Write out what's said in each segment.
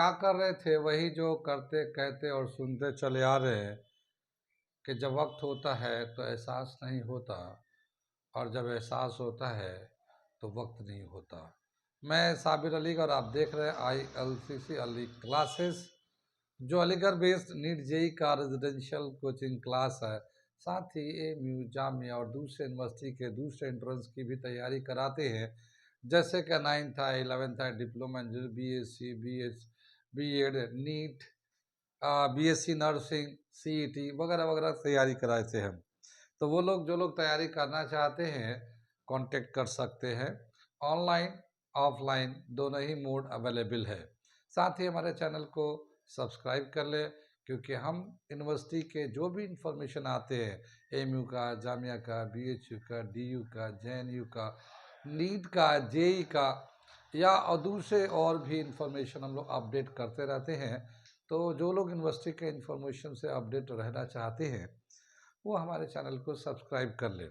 क्या कर रहे थे वही जो करते कहते और सुनते चले आ रहे हैं कि जब वक्त होता है तो एहसास नहीं होता, और जब एहसास होता है तो वक्त नहीं होता। मैं साबिर अली और आप देख रहे हैं ILCC अली क्लासेस, जो अलीगढ़ बेस्ड नीट जेई का रेजिडेंशियल कोचिंग क्लास है। साथ ही AMU जामिया और दूसरे यूनिवर्सिटी के दूसरे एंट्रेंस की भी तैयारी कराते हैं, जैसे कि 9th है, 11th है, diploma engineer, BSc, BEd, NEET, BSc nursing, CET वगैरह वगैरह तैयारी कराते हैं। तो वो लोग जो लोग तैयारी करना चाहते हैं कांटेक्ट कर सकते हैं। ऑनलाइन ऑफलाइन दोनों ही मोड अवेलेबल है। साथ ही हमारे चैनल को सब्सक्राइब कर ले, क्योंकि हम यूनिवर्सिटी के जो भी इंफॉर्मेशन आते हैं, AMU का, जामिया का, BHU का, DU का, JNU का, नीट का, JEE का या और दूसरे और भी इंफॉर्मेशन हम लोग अपडेट करते रहते हैं। तो जो लोग यूनिवर्सिटी के इंफॉर्मेशन से अपडेट रहना चाहते हैं वो हमारे चैनल को सब्सक्राइब कर ले।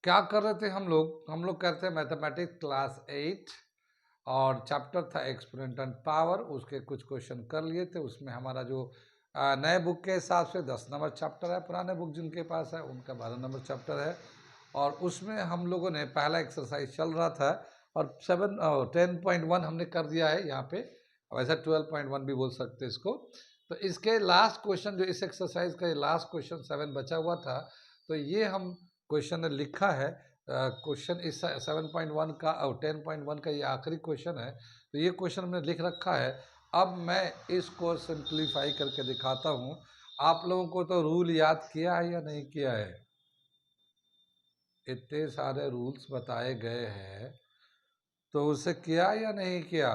क्या कर रहे थे हम लोग करते हैं मैथमेटिक्स क्लास 8, और चैप्टर था एक्सपोनेंट एंड पावर। उसके कुछ क्वेश्चन कर लिए थे। उसमें हमारा जो नए बुक के हिसाब से 10 नंबर चैप्टर है, पुराने बुक जिनके पास है उनका 12 नंबर चैप्टर है। और उसमें हम लोगों ने पहला एक्सरसाइज चल रहा था और 10.1 हमने कर दिया है यहाँ पे, वैसे 12.1 भी बोल सकते हैं इसको। तो इसके लास्ट क्वेश्चन जो इस एक्सरसाइज का लास्ट क्वेश्चन 7 बचा हुआ था, तो ये हम क्वेश्चन ने लिखा है। क्वेश्चन इस 7.1 का और 10.1 का ये आखिरी क्वेश्चन है। तो ये क्वेश्चन हमने लिख रखा है। अब मैं इसको सिंप्लीफाई करके दिखाता हूँ। आप लोगों को तो रूल याद किया है या नहीं किया है? इतने सारे रूल्स बताए गए हैं, तो उसे किया या नहीं किया?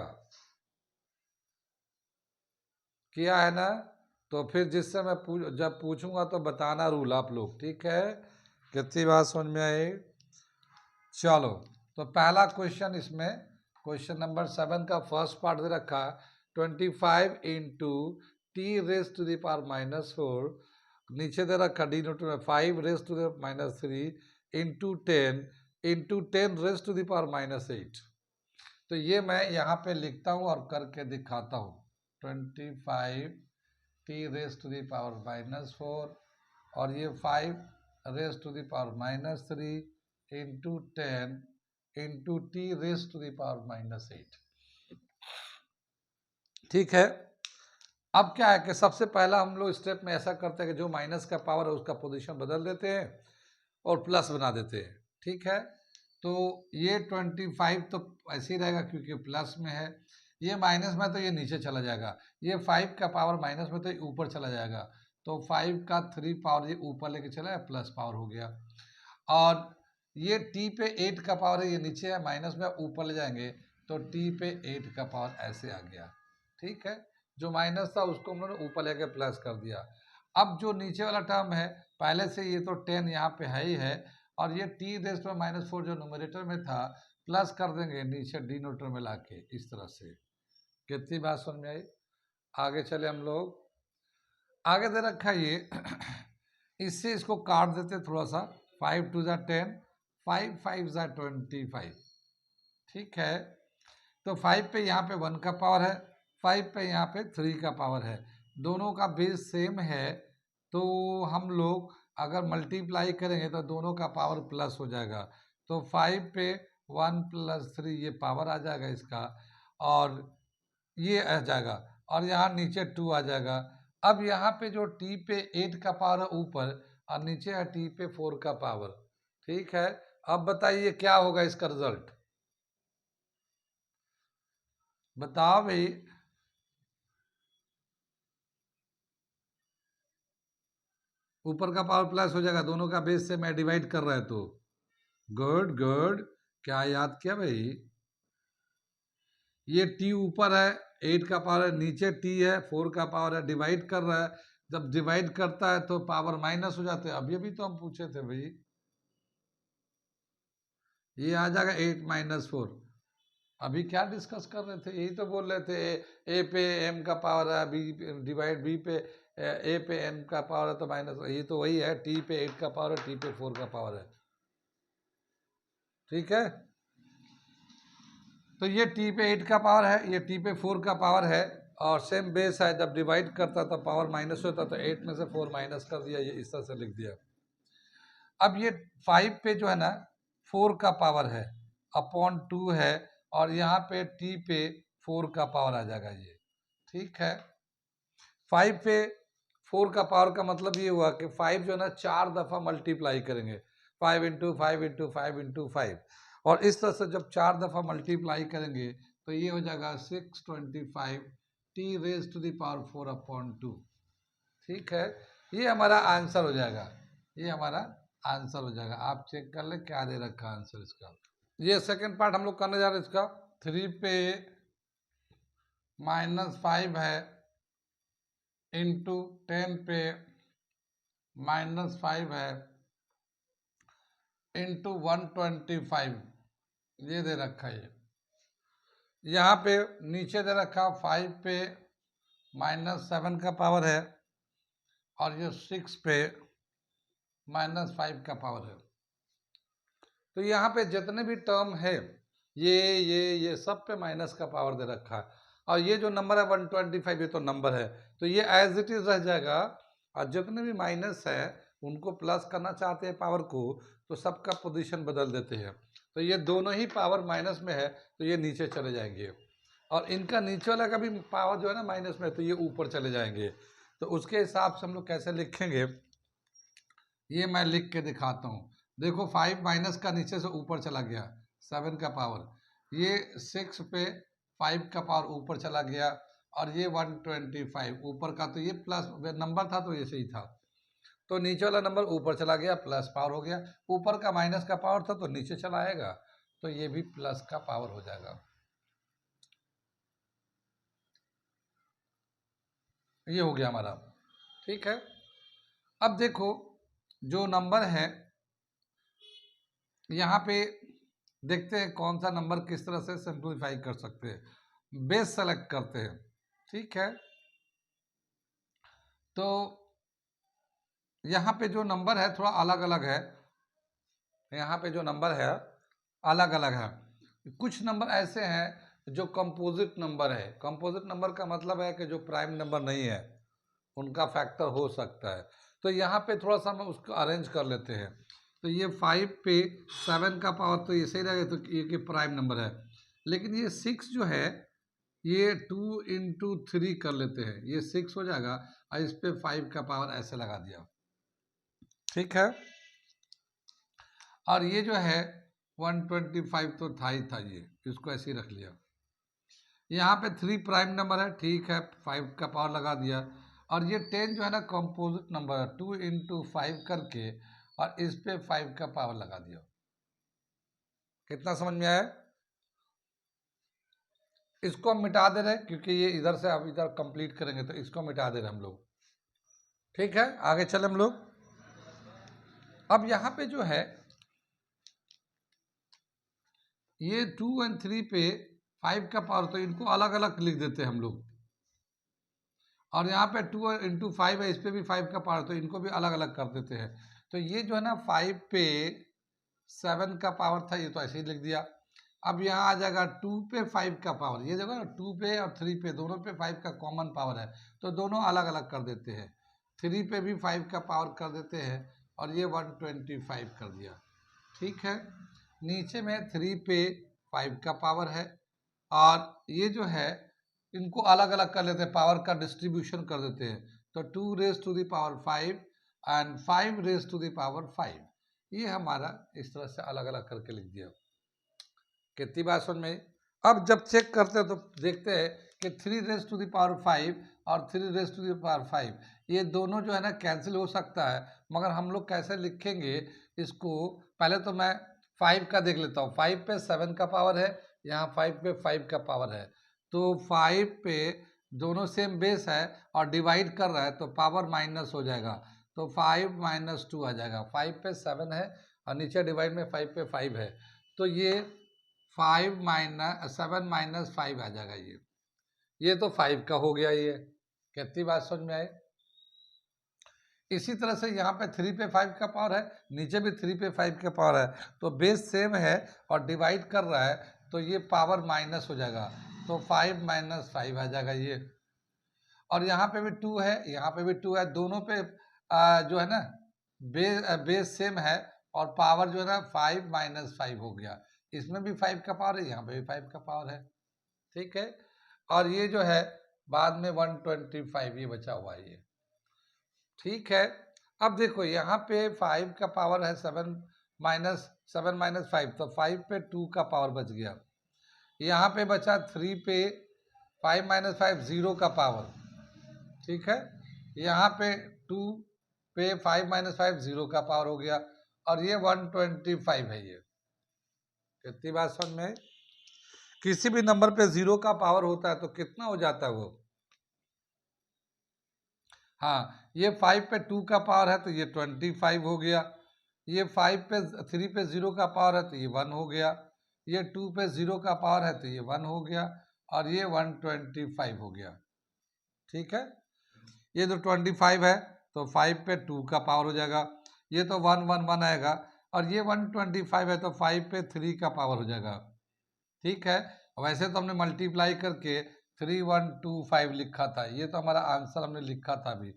किया है ना? तो फिर जिससे मैं जब पूछूंगा तो बताना रूल आप लोग, ठीक है? कितनी बात समझ में आई? चलो, तो पहला क्वेश्चन इसमें क्वेश्चन नंबर 7 का फर्स्ट पार्ट दे रखा 25 इंटू T⁻⁻⁴, नीचे दे रखा डिनोटर में 5⁻³ इंटू 10 तो ये मैं यहाँ पे लिखता हूँ और करके दिखाता हूँ। 25 T⁻⁻⁴ और ये 5⁻³ इंटू 10 इंटू T⁻⁻8। ठीक है। अब क्या है कि सबसे पहला हम लोग स्टेप में ऐसा करते हैं कि जो माइनस का पावर है उसका पोजीशन बदल देते हैं और प्लस बना देते हैं। ठीक है, तो ये 25 तो ऐसे ही रहेगा क्योंकि प्लस में है, ये माइनस में तो ये नीचे चला जाएगा, ये 5 का पावर माइनस में तो ये ऊपर चला जाएगा, तो 5 का 3 पावर ये ऊपर लेके चला, प्लस पावर हो गया। और ये T पे 8 का पावर है, ये नीचे है, माइनस में ऊपर ले जाएंगे तो T पे 8 का पावर ऐसे आ गया। ठीक है, जो माइनस था उसको हम लोगों ने ऊपर लेके प्लस कर दिया। अब जो नीचे वाला टर्म है, पहले से ये तो 10 यहाँ पे है ही है, और ये T⁻⁻⁴ जो न्यूमरेटर में था प्लस कर देंगे नीचे डिनोटर में लाके, इस तरह से। कितनी बात समझ में आई? आगे चले हम लोग। आगे दे रखा ये इससे इसको काट देते थोड़ा सा। 5 2 ज़ा 10, 5 5 ज़ा 25। ठीक है, तो 5 पे यहाँ पे 1 का पावर है, 5 पे यहाँ पे 3 का पावर है, दोनों का बेस सेम है, तो हम लोग अगर मल्टीप्लाई करेंगे तो दोनों का पावर प्लस हो जाएगा। तो 5 पे 1 + 3 ये पावर आ जाएगा इसका, और ये आ जाएगा, और यहाँ नीचे 2 आ जाएगा। अब यहाँ पे जो T पे 8 का पावर है ऊपर, और नीचे है T पे 4 का पावर। ठीक है, अब बताइए क्या होगा इसका रिजल्ट? बताओ भाई। ऊपर का पावर प्लस हो जाएगा, दोनों का बेस से मैं डिवाइड कर रहा है तो। गुड गुड, क्या याद किया भाई? ये T ऊपर है, 8 का पावर है, नीचे T है, 4 का पावर है, डिवाइड कर रहा है। जब डिवाइड करता है तो पावर माइनस हो जाते हैं। अभी अभी तो हम पूछे थे भाई, ये आ जाएगा 8 - 4। अभी क्या डिस्कस कर रहे थे? यही तो बोल रहे थे ए पे m का पावर है, बी डिवाइड बी पे ए पे n का पावर है तो माइनस, ये तो वही है, T पे 8 का पावर है, T पे 4 का पावर है। ठीक है, तो ये टी पे 8 का पावर है, ये टी पे 4 का पावर है, और सेम बेस है, जब डिवाइड करता तो पावर माइनस होता, तो 8 में से 4 माइनस कर दिया, ये इस तरह से लिख दिया। अब ये 5 पे जो है ना 4 का पावर है अपॉन 2 है, और यहाँ पे टी पे 4 का पावर आ जाएगा ये, ठीक है। 5 पे 4 का पावर का मतलब ये हुआ कि 5 जो है ना 4 दफ़ा मल्टीप्लाई करेंगे, 5 इंटू 5 इंटू 5 इंटू 5, और इस तरह से जब 4 दफ़ा मल्टीप्लाई करेंगे तो ये हो जाएगा 625 t raise to the power 4 upon 2, ठीक है। ये हमारा आंसर हो जाएगा, ये हमारा आंसर हो जाएगा। आप चेक कर ले क्या दे रखा आंसर इसका। ये सेकंड पार्ट हम लोग करने जा रहे हैं इसका। 3 पे -5 है इंटू 10 पे -5 है इंटू 125, ये दे रखा है। यहाँ पे नीचे दे रखा 5 पे -7 का पावर है, और ये 6 पे -5 का पावर है। तो यहाँ पे जितने भी टर्म है ये सब पे माइनस का पावर दे रखा है, और ये जो नंबर है 125 ये तो नंबर है, तो ये एज इट इज रह जाएगा, और जितने भी माइनस है उनको प्लस करना चाहते हैं पावर को, तो सबका पोजीशन बदल देते हैं। तो ये दोनों ही पावर माइनस में है, तो ये नीचे चले जाएंगे, और इनका नीचे वाला का भी पावर जो है ना माइनस में है, तो ये ऊपर चले जाएंगे। तो उसके हिसाब से हम लोग कैसे लिखेंगे, ये मैं लिख के दिखाता हूँ। देखो 5 माइनस का नीचे से ऊपर चला गया 7 का पावर, ये 6 पे 5 का पावर ऊपर चला गया, और ये 125 ऊपर का, तो ये प्लस नंबर था तो ये सही था, तो नीचे वाला नंबर ऊपर चला गया, प्लस पावर हो गया। ऊपर का माइनस का पावर था तो नीचे चला आएगा, तो ये भी प्लस का पावर हो जाएगा। ये हो गया हमारा, ठीक है। अब देखो जो नंबर है यहाँ पे देखते हैं कौन सा नंबर किस तरह से सिंप्लीफाई कर सकते हैं। बेस सेलेक्ट करते हैं, ठीक है। तो यहाँ पे जो नंबर है थोड़ा अलग अलग है, यहाँ पे जो नंबर है अलग अलग है। कुछ नंबर ऐसे हैं जो कंपोजिट नंबर है। कंपोजिट नंबर का मतलब है कि जो प्राइम नंबर नहीं है उनका फैक्टर हो सकता है। तो यहाँ पे थोड़ा सा हम उसको अरेंज कर लेते हैं। तो ये 5 पे 7 का पावर तो ये सही रहेगा, तो ये प्राइम नंबर है। लेकिन ये 6 जो है ये 2 इंटू 3 कर लेते हैं, ये 6 हो जाएगा, और इस पे 5 का पावर ऐसे लगा दिया, ठीक है। और ये जो है 125 तो था ही था, ये इसको ऐसे ही रख लिया। यहाँ पे 3 प्राइम नंबर है, ठीक है, 5 का पावर लगा दिया। और ये 10 जो है ना कंपोजिट नंबर है, 2 इंटू 5 करके, और इस पे 5 का पावर लगा दिया। कितना समझ में आया? इसको हम मिटा दे रहे हैं क्योंकि ये इधर से अब इधर कंप्लीट करेंगे, तो इसको मिटा दे रहे हम लोग, ठीक है। आगे चले हम लोग। अब यहाँ पे जो है ये 2 और 3 पे 5 का पावर, तो इनको अलग अलग लिख देते हैं हम लोग। और यहाँ पे 2 इंटू 5 है, इस पे भी 5 का पावर, तो इनको भी अलग अलग कर देते हैं। तो ये जो है ना 5 पे 7 का पावर था, ये तो ऐसे ही लिख दिया। अब यहाँ आ जाएगा 2 पे 5 का पावर, ये देखो ना 2 पे और 3 पे दोनों पे 5 का कॉमन पावर है, तो दोनों अलग अलग कर देते हैं। 3 पे भी 5 का पावर कर देते हैं, और ये 125 कर दिया, ठीक है। नीचे में 3 पे 5 का पावर है, और ये जो है इनको अलग अलग कर लेते हैं, पावर का डिस्ट्रीब्यूशन कर देते हैं। तो 2 raise to the power 5 and 5 raise to the power 5, ये हमारा इस तरह से अलग अलग करके लिख दिया। कितनी बात समझ में? अब जब चेक करते हैं तो देखते हैं कि 3 रेज टू द पावर 5 और 3 रेज टू द पावर 5 ये दोनों जो है ना कैंसिल हो सकता है, मगर हम लोग कैसे लिखेंगे इसको, पहले तो मैं 5 का देख लेता हूँ। 5 पे 7 का पावर है, यहाँ 5 पे 5 का पावर है, तो 5 पे दोनों सेम बेस है और डिवाइड कर रहा है, तो पावर माइनस हो जाएगा, तो 5 माइनस 2 आ जाएगा। 5 पे 7 है और नीचे डिवाइड में 5 पे 5 है, तो ये 5 माइनस 7 माइनस 5 आ जाएगा। ये तो 5 का हो गया। ये कितनी बात समझ में आई? इसी तरह से यहाँ पे 3 पे 5 का पावर है, नीचे भी 3 पे 5 का पावर है, तो बेस सेम है और डिवाइड कर रहा है, तो ये पावर माइनस हो जाएगा, तो 5 माइनस 5 आ जाएगा ये। और यहाँ पे भी 2 है, यहाँ पे भी 2 है, दोनों पे जो है ना बेस सेम है, और पावर जो है ना 5 माइनस 5 हो गया। इसमें भी 5 का पावर है, यहाँ पे भी 5 का पावर है, ठीक है। और ये जो है बाद में 125 ये बचा हुआ है ये, ठीक है। अब देखो यहाँ पे 5 का पावर है 7 माइनस 5, तो 5 पे 2 का पावर बच गया। यहाँ पे बचा 3 पे 5 माइनस 5 0 का पावर, ठीक है। यहाँ पे 2 पे 5 माइनस 5 0 का पावर हो गया, और ये 125 है ये। कितनी बात समझ में? किसी भी नंबर पे 0 का पावर होता है तो कितना हो जाता है वो? हाँ, ये 5 पे 2 का पावर है तो ये 25 हो गया। ये 5 पे 3 पे 0 का पावर है तो ये 1 हो गया। ये 2 पे 0 का पावर है तो ये 1 हो गया, और ये 125 हो गया, ठीक है। ये तो 25 है तो 5 पे 2 का पावर हो जाएगा, ये तो 111 आएगा, और ये 125 है तो 5 पे 3 का पावर हो जाएगा, ठीक है। वैसे तो हमने मल्टीप्लाई करके 3125 लिखा था, ये तो हमारा आंसर हमने लिखा था अभी,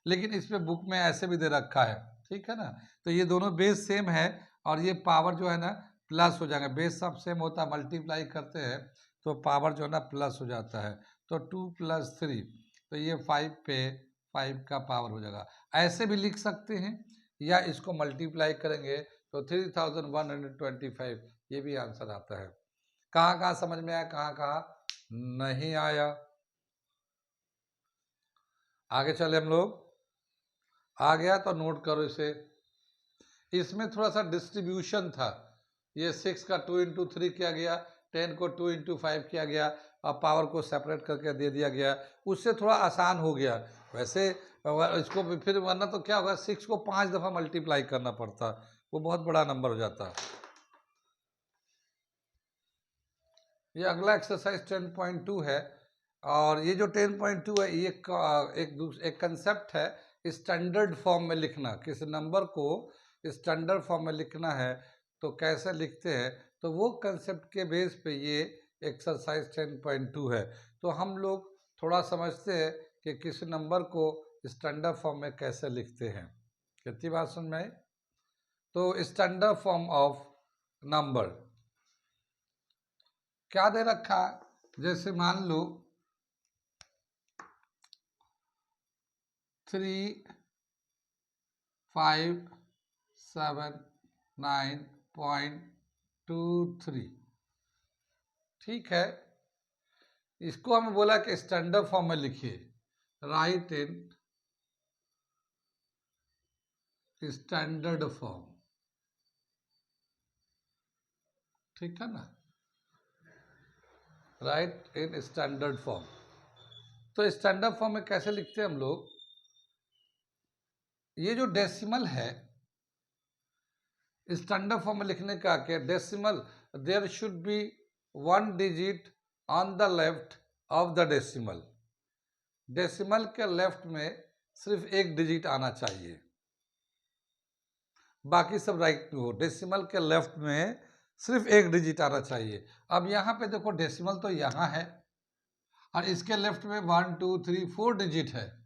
लेकिन इस पे बुक में ऐसे भी दे रखा है, ठीक है ना। तो ये दोनों बेस सेम है, और ये पावर जो है ना प्लस हो जाएगा, बेस सब सेम होता है, मल्टीप्लाई करते हैं तो पावर जो है ना प्लस हो जाता है, तो 2 + 3, तो ये 5 पे 5 का पावर हो जाएगा। ऐसे भी लिख सकते हैं, या इसको मल्टीप्लाई करेंगे तो 3125 ये भी आंसर आता है। कहाँ कहाँ समझ में आया, कहाँ कहाँ नहीं आया? आगे चले हम लोग। आ गया तो नोट करो इसे। इसमें थोड़ा सा डिस्ट्रीब्यूशन था, ये 6 का 2 × 3 किया गया, 10 को 2 × 5 किया गया, और पावर को सेपरेट करके दे दिया गया, उससे थोड़ा आसान हो गया। वैसे इसको फिर वरना तो क्या होगा, 6 को 5 दफ़ा मल्टीप्लाई करना पड़ता, वो बहुत बड़ा नंबर हो जाता। ये अगला एक्सरसाइज 10.2 है, और ये जो 10.2 है ये एक कंसेप्ट है, स्टैंडर्ड फॉर्म में लिखना। किस नंबर को स्टैंडर्ड फॉर्म में लिखना है तो कैसे लिखते हैं, तो वो कंसेप्ट के बेस पे ये एक्सरसाइज 10.2 है। तो हम लोग थोड़ा समझते हैं कि किस नंबर को स्टैंडर्ड फॉर्म में कैसे लिखते हैं। कितनी बात समझ में आई? तो स्टैंडर्ड फॉर्म ऑफ नंबर क्या दे रखा है, जैसे मान लो 357.9.23, ठीक है। इसको हमें बोला कि स्टैंडर्ड फॉर्म में लिखिए, राइट इन स्टैंडर्ड फॉर्म, ठीक है ना, राइट इन स्टैंडर्ड फॉर्म। तो स्टैंडर्ड फॉर्म में कैसे लिखते हैं हम लोग, ये जो डेसिमल है स्टैंडर्ड फॉर्म में लिखने का क्या, decimal there should be 1 digit on the left of the decimal. Decimal के लेफ्ट में सिर्फ 1 डिजिट आना चाहिए, बाकी सब राइट में हो। डेसिमल के लेफ्ट में सिर्फ 1 डिजिट आना चाहिए। अब यहाँ पे देखो डेसिमल तो यहाँ है, और इसके लेफ्ट में 1 2 3 4 डिजिट है,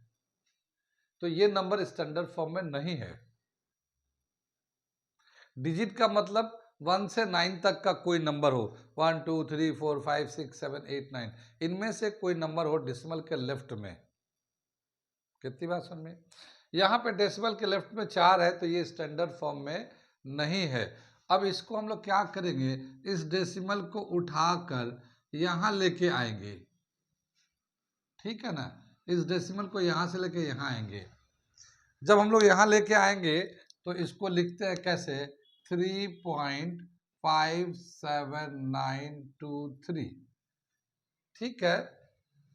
तो ये नंबर स्टैंडर्ड फॉर्म में नहीं है। डिजिट का मतलब 1 से 9 तक का कोई नंबर हो, 1 2 3 4 5 6 7 8 9, इनमें से कोई नंबर हो डेसिमल के लेफ्ट में। कितनी बात समझ में? यहाँ पे डेसिमल के लेफ्ट में 4 है, तो ये स्टैंडर्ड फॉर्म में नहीं है। अब इसको हम लोग क्या करेंगे, इस डेसिमल को उठाकर यहाँ लेके आएंगे, ठीक है ना। इस डेसिमल को यहाँ से लेके यहाँ आएंगे। जब हम लोग यहाँ लेके आएंगे तो इसको लिखते हैं कैसे, 3.57923, ठीक है।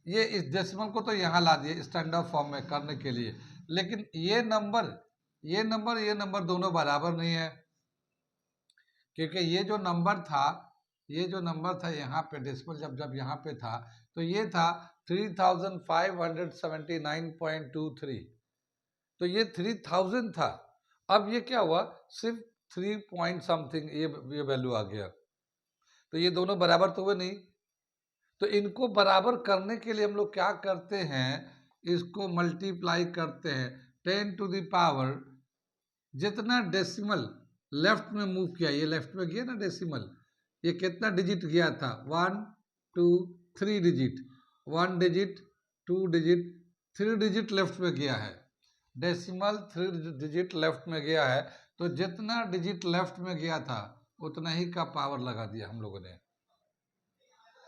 ये इस डेसिमल को तो यहाँ ला दिए स्टैंडर्ड फॉर्म में करने के लिए, लेकिन ये नंबर दोनों बराबर नहीं है, क्योंकि ये जो नंबर था यहाँ पे डेसिमल जब यहाँ पे था तो ये था 3579.23, तो ये 3000 था। अब ये क्या हुआ, सिर्फ 3 पॉइंट समथिंग ये वैल्यू आ गया, तो तो ये दोनों बराबर तो हुए नहीं। तो इनको बराबर करने के लिए हम लोग क्या करते हैं, इसको मल्टीप्लाई करते हैं 10 टू द पावर, जितना डेसिमल लेफ्ट में मूव किया, ये लेफ्ट में गया ना डेसिमल, ये कितना डिजिट गया था, 1 2 3 digit, 1 digit 2 digit 3 digit left में गया है, डेसिमल 3 डिजिट लेफ्ट में गया है। तो जितना डिजिट लेफ्ट में गया था उतना ही का पावर लगा दिया हम लोगों ने।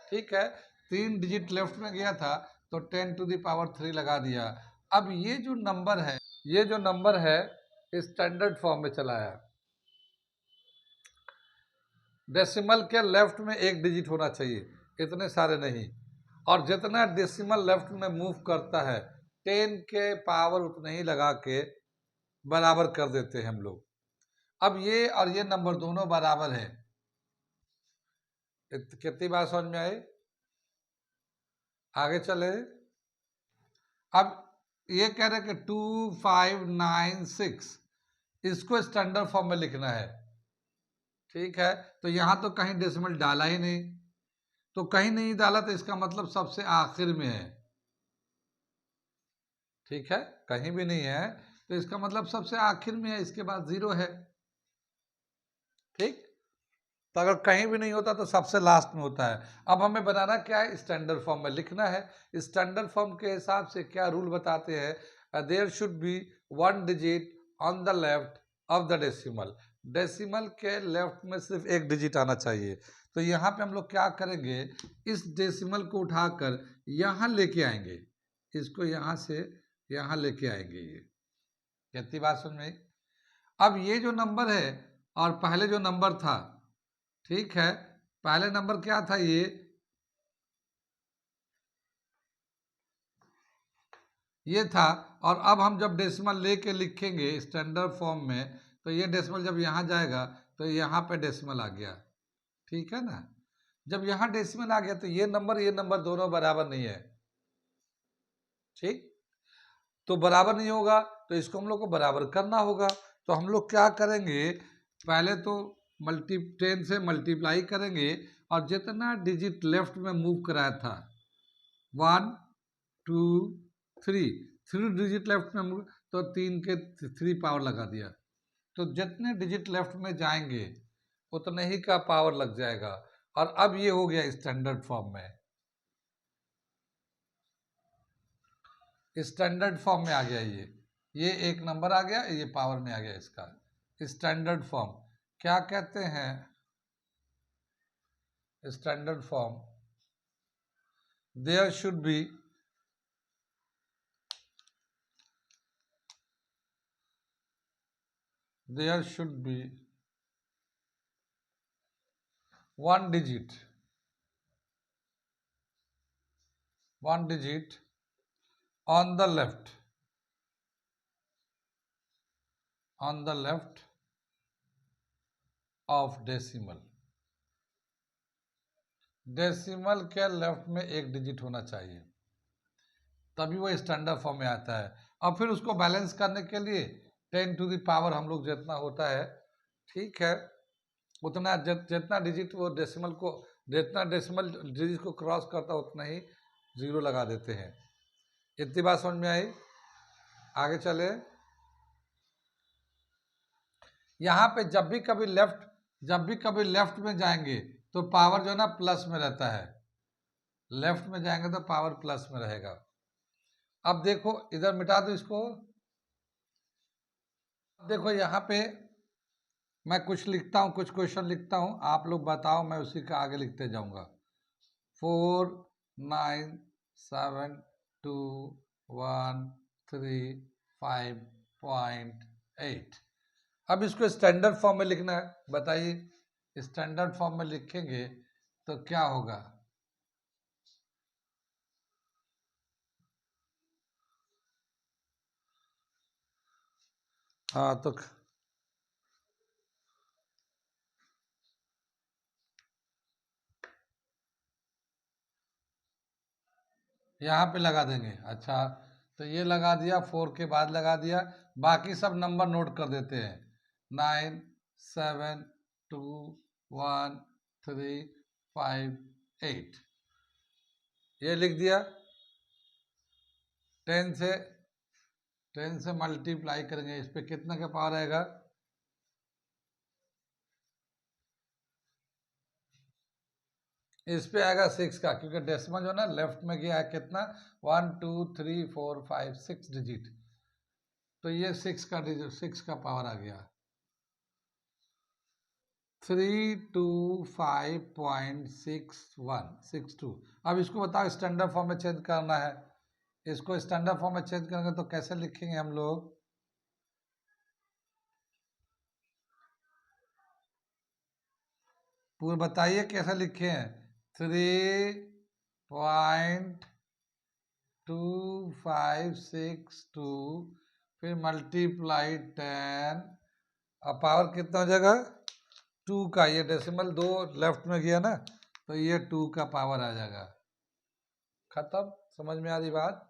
ठीक है, 3 डिजिट लेफ्ट में गया था तो 10 टू द पावर 3 लगा दिया। अब ये जो नंबर है, ये जो नंबर है स्टैंडर्ड फॉर्म में चला है। डेसिमल के लेफ्ट में एक डिजिट होना चाहिए, इतने सारे नहीं, और जितना डेसिमल लेफ्ट में मूव करता है 10 के पावर उतने ही लगा के बराबर कर देते हैं हम लोग। अब ये और ये नंबर दोनों बराबर है। कितनी बात समझ में आई? आगे चले। अब ये कह रहे कि 2596 इसको स्टैंडर्ड फॉर्म में लिखना है। ठीक है, तो यहां तो कहीं डेसिमल डाला ही नहीं, तो कहीं नहीं डाला तो इसका मतलब सबसे आखिर में है। ठीक है, कहीं भी नहीं है तो इसका मतलब सबसे आखिर में है, इसके बाद 0 है। ठीक, तो अगर कहीं भी नहीं होता तो सबसे लास्ट में होता है। अब हमें बनाना क्या है, स्टैंडर्ड फॉर्म में लिखना है। स्टैंडर्ड फॉर्म के हिसाब से क्या रूल बताते हैं, there should be 1 digit on the left of the decimal. Decimal के लेफ्ट में सिर्फ एक डिजिट आना चाहिए। तो यहाँ पे हम लोग क्या करेंगे, इस डेसिमल को उठाकर यहाँ लेके आएंगे, इसको यहाँ से यहाँ लेके आएंगे। ये कितनी बात समझ में? अब ये जो नंबर है और पहले जो नंबर था, ठीक है, पहले नंबर क्या था, ये था, और अब हम जब डेसिमल लेके लिखेंगे स्टैंडर्ड फॉर्म में तो ये डेसिमल जब यहाँ जाएगा तो यहाँ पे डेसिमल आ गया। ठीक है ना, जब यहाँ डेसिमल आ गया तो ये नंबर दोनों बराबर नहीं है। ठीक, तो बराबर नहीं होगा तो इसको हम लोग को बराबर करना होगा। तो हम लोग क्या करेंगे, पहले तो 10 से मल्टीप्लाई करेंगे और जितना डिजिट लेफ्ट में मूव कराया था 1 2 3 डिजिट लेफ्ट में मूव, तो 3 के 3 पावर लगा दिया। तो जितने डिजिट लेफ्ट में जाएंगे उतने ही का पावर लग जाएगा। और अब ये हो गया स्टैंडर्ड फॉर्म में, स्टैंडर्ड फॉर्म में आ गया। ये एक नंबर आ गया, ये पावर में आ गया इसका स्टैंडर्ड फॉर्म। क्या कहते हैं standard form, there should be one digit on the left of decimal। Decimal के लेफ्ट में एक डिजिट होना चाहिए, तभी वो स्टैंडर्ड फॉर्म में आता है। और फिर उसको बैलेंस करने के लिए 10 टू द पावर हम लोग जितना होता है, ठीक है, उतना जितना डिजिट वो डेसिमल को, जितना डेसिमल डिजिट को क्रॉस करता है उतना ही 0 लगा देते हैं। इतनी बात समझ में आई? आगे चले। यहाँ पे जब भी कभी लेफ्ट में जाएंगे तो पावर जो है ना प्लस में रहता है, लेफ्ट में जाएंगे तो पावर प्लस में रहेगा। अब देखो इधर मिटा दो इसको, देखो यहाँ पे मैं कुछ लिखता हूँ, कुछ क्वेश्चन लिखता हूँ, आप लोग बताओ, मैं उसी का आगे लिखते जाऊंगा। 4 9 7 2 1 3 5.8। अब इसको स्टैंडर्ड फॉर्म में लिखना है, बताइए स्टैंडर्ड फॉर्म में लिखेंगे तो क्या होगा? हाँ, तो यहाँ पे लगा देंगे। अच्छा, तो ये लगा दिया, 4 के बाद लगा दिया, बाकी सब नंबर नोट कर देते हैं। 9 7 2 1 3 658 ये लिख दिया। 10 से मल्टीप्लाई करेंगे, इस पे कितना का पावर आएगा? इस पे आएगा 6 का, क्योंकि डेसिमल जो ना लेफ्ट में गया है कितना, 1 2 3 4 5 6 डिजिट, तो ये 6 का डिजिट, 6 का पावर आ गया 325.6162। अब इसको बताओ स्टैंडर्ड फॉर्म में चेंज करना है, इसको स्टैंडर्ड फॉर्म में चेंज करेंगे तो कैसे लिखेंगे हम लोग? पूरा बताइए कैसे लिखे हैं? 3.2562 फिर मल्टीप्लाई 10, अब पावर कितना हो जाएगा? 2 का, ये डेसिमल 2 लेफ्ट में गया ना, तो ये 2 का पावर आ जाएगा। खत्म, समझ में आ रही बात?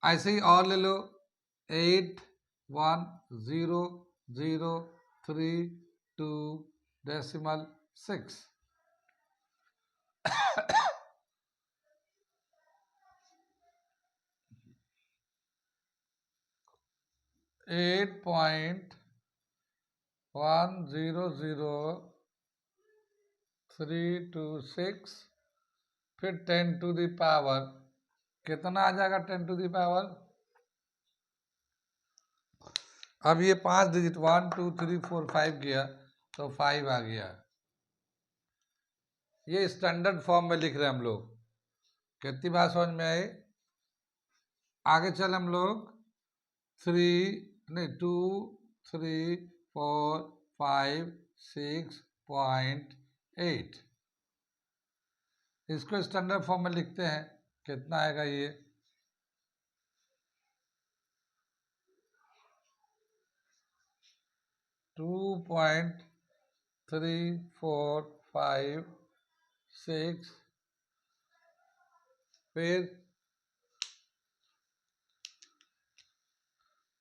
ऐसे ही और ले लो, 81003.2 8.100326, फिर 10 टू द पावर कितना आ जाएगा? 10 टू द पावर, अब ये 5 डिजिट 1 2 3 4 5 गया तो 5 आ गया। ये स्टैंडर्ड फॉर्म में लिख रहे हैं हम लोग। कितनी बात समझ में आई? आगे चल हम लोग 2 3 4 5 6.8, इसको स्टैंडर्ड फॉर्म में लिखते हैं, कितना आएगा ये? 2.3456, फिर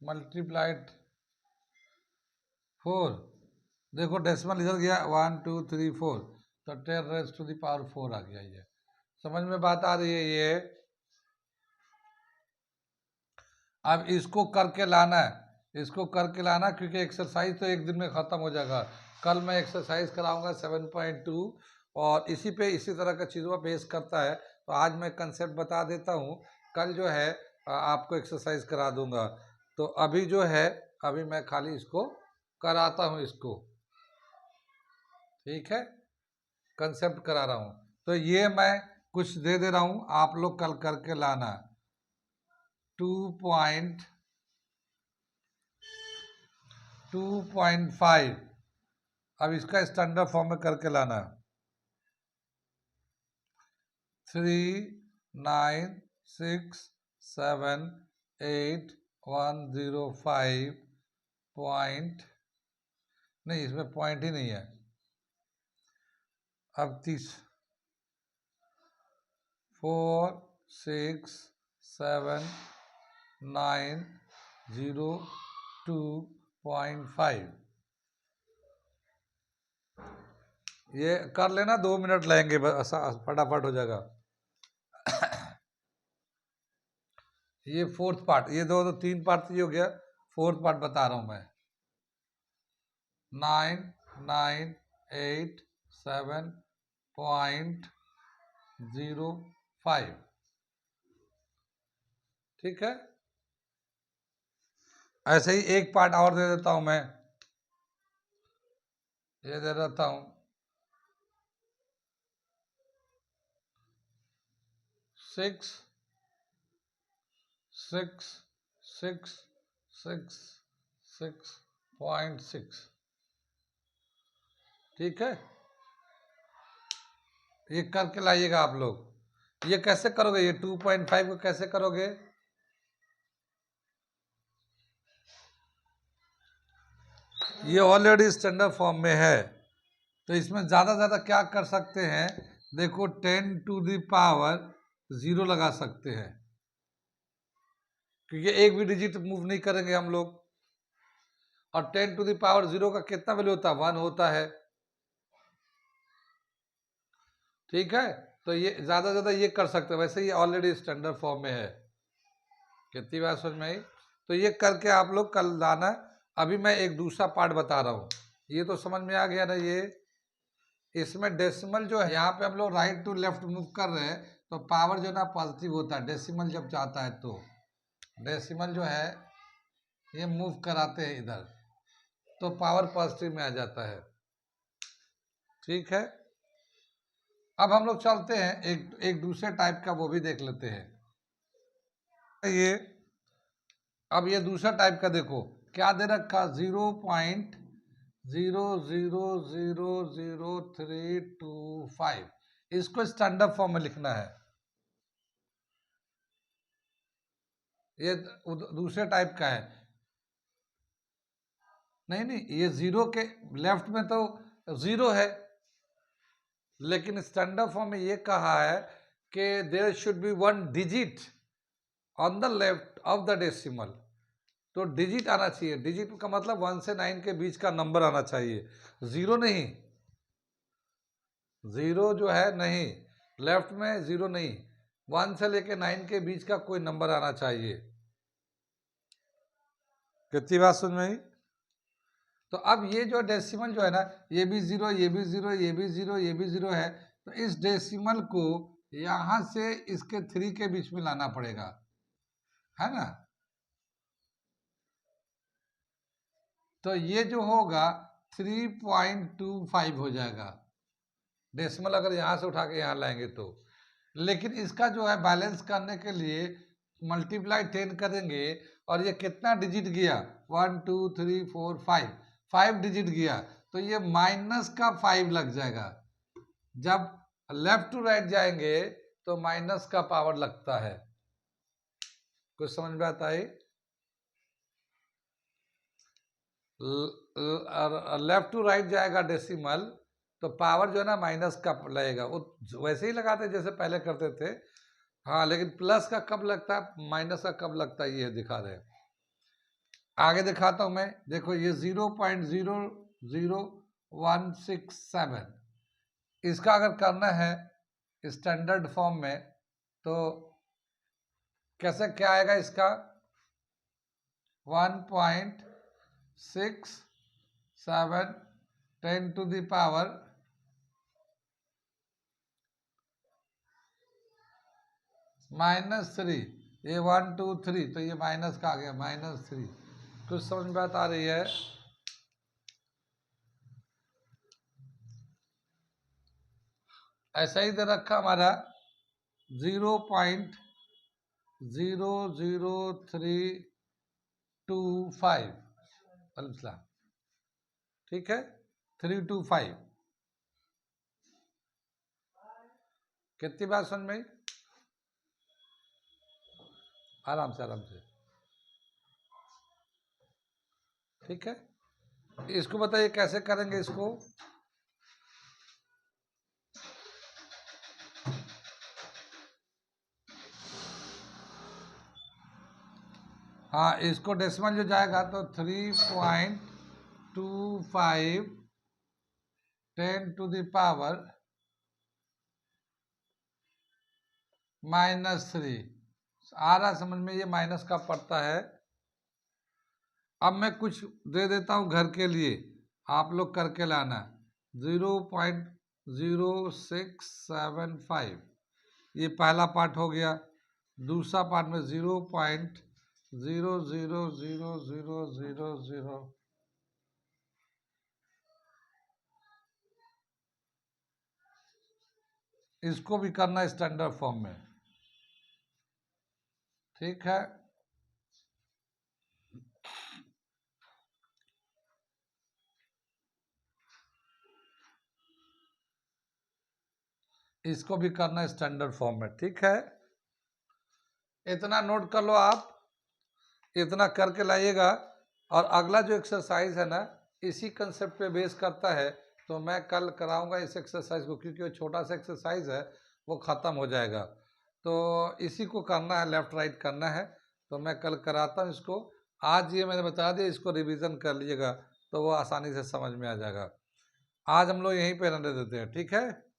मल्टीप्लाइड 4, देखो डेसिमल इधर गया 1 2 3 4, तो 10 रेज़ टू द पावर 4 आ गया। ये समझ में बात आ रही है? ये अब इसको करके लाना है, इसको करके लाना, क्योंकि एक्सरसाइज तो एक दिन में ख़त्म हो जाएगा। कल मैं एक्सरसाइज कराऊंगा 7.2, और इसी तरह का चीज़ों पर बेस करता है, तो आज मैं कंसेप्ट बता देता हूँ, कल जो है आपको एक्सरसाइज करा दूंगा। तो अभी जो है, अभी मैं खाली इसको कराता हूँ इसको, ठीक है, कंसेप्ट करा रहा हूँ। तो ये मैं कुछ दे दे रहा हूँ, आप लोग कल करके लाना। 2.5, अब इसका स्टैंडर्ड फॉर्म में करके लाना। 39678 105 नहीं, इसमें पॉइंट ही नहीं है। अब 46790.5, ये कर लेना, 2 मिनट लगेंगे बस, फटाफट हो जाएगा। ये फोर्थ पार्ट, ये दो 3 पार्ट ये हो गया, फोर्थ पार्ट बता रहा हूं मैं। 9987.05, ठीक है। ऐसे ही एक पार्ट और दे देता हूं मैं, ये दे देता हूं 66666.6, ठीक है। ये करके लाइएगा आप लोग। ये कैसे करोगे? ये 2.5 को कैसे करोगे? ये ऑलरेडी स्टैंडर्ड फॉर्म में है, तो इसमें ज़्यादा ज़्यादा क्या कर सकते हैं? देखो 10 टू द पावर 0 लगा सकते हैं, क्योंकि एक भी डिजिट मूव नहीं करेंगे हम लोग। और 10 टू द पावर 0 का कितना वैल्यू होता है? 1 होता है। ठीक है, तो ये ज़्यादा ज़्यादा ये कर सकते हो, वैसे ये ऑलरेडी स्टैंडर्ड फॉर्म में है। कितनी बात समझ में आई? तो ये करके आप लोग कल लाना। अभी मैं एक दूसरा पार्ट बता रहा हूँ, ये तो समझ में आ गया ना। ये इसमें डेसिमल जो है, यहाँ पे हम लोग राइट टू लेफ्ट मूव कर रहे हैं तो पावर जो है ना पॉजिटिव होता है। डेसिमल जब जाता है तो डेसिमल जो है ये मूव कराते हैं इधर, तो पावर पॉजिटिव में आ जाता है। ठीक है, अब हम लोग चलते हैं एक दूसरे टाइप का, वो भी देख लेते हैं। ये अब ये दूसरा टाइप का देखो क्या दे रखा, 0.00000325। इसको स्टैंडर्ड फॉर्म में लिखना है। ये दूसरे टाइप का है। नहीं नहीं, ये जीरो के लेफ्ट में तो जीरो है, लेकिन स्टैंडर्ड फॉर्म में ये कहा है कि there should be one digit on the left of the decimal. तो डिजिट आना चाहिए। डिजिट का मतलब 1 से 9 के बीच का नंबर आना चाहिए, जीरो नहीं। जीरो जो है नहीं, लेफ्ट में जीरो नहीं, 1 से लेके 9 के बीच का कोई नंबर आना चाहिए। कितनी बात सुन में आई? तो अब ये जो डेसिमल जो है ना, ये भी जीरो, ये भी जीरो, ये भी जीरो, ये भी जीरो है। तो इस डेसिमल को यहां से इसके 3 के बीच में लाना पड़ेगा, है ना। तो ये जो होगा 3.25 हो जाएगा डेसिमल, अगर यहाँ से उठा के यहाँ लाएंगे तो। लेकिन इसका जो है बैलेंस करने के लिए मल्टीप्लाई 10 करेंगे, और ये कितना डिजिट गया, 1 2 3 4 5 डिजिट गया, तो ये माइनस का 5 लग जाएगा। जब लेफ्ट टू राइट जाएंगे तो माइनस का पावर लगता है। कुछ समझ में आता है? लेफ्ट टू राइट जाएगा डेसिमल, तो पावर जो है ना माइनस का लगेगा। वो वैसे ही लगाते जैसे पहले करते थे, हाँ, लेकिन प्लस का कब लगता है, माइनस का कब लगता है, ये दिखा रहे हैं। आगे दिखाता हूं मैं, देखो ये 0.00167, इसका अगर करना है स्टैंडर्ड फॉर्म में तो कैसे, क्या आएगा इसका, 1.67 10 टू द पावर -3। ये 1 2 3, तो ये माइनस का आ गया, -3। कुछ समझ में बात आ रही है? ऐसा ही दे रखा हमारा 0.00325, ठीक है, 325। कितनी बात समझ में? आराम से आराम से, ठीक है। इसको बताइए कैसे करेंगे इसको। हाँ, इसको डेसिमल जो जाएगा तो 3.25 10 टू द पावर -3 आ रहा समझ में, ये माइनस का पड़ता है। अब मैं कुछ दे देता हूँ घर के लिए, आप लोग करके लाना। 0.0675, ये पहला पार्ट हो गया। दूसरा पार्ट में 0.000000, इसको भी करना स्टैंडर्ड फॉर्म में, ठीक है। इसको भी करना स्टैंडर्ड फॉर्म में, ठीक है। इतना नोट कर लो आप, इतना करके लाइएगा। और अगला जो एक्सरसाइज है ना, इसी कंसेप्ट पे बेस करता है, तो मैं कल कराऊंगा इस एक्सरसाइज को, क्योंकि वो छोटा सा एक्सरसाइज है, वो ख़त्म हो जाएगा। तो इसी को करना है, लेफ़्ट राइट करना है, तो मैं कल कराता हूँ इसको। आज ये मैंने बता दिया, इसको रिवीजन कर लीजिएगा तो वो आसानी से समझ में आ जाएगा। आज हम लोग यहीं पे रहने देते हैं, ठीक है।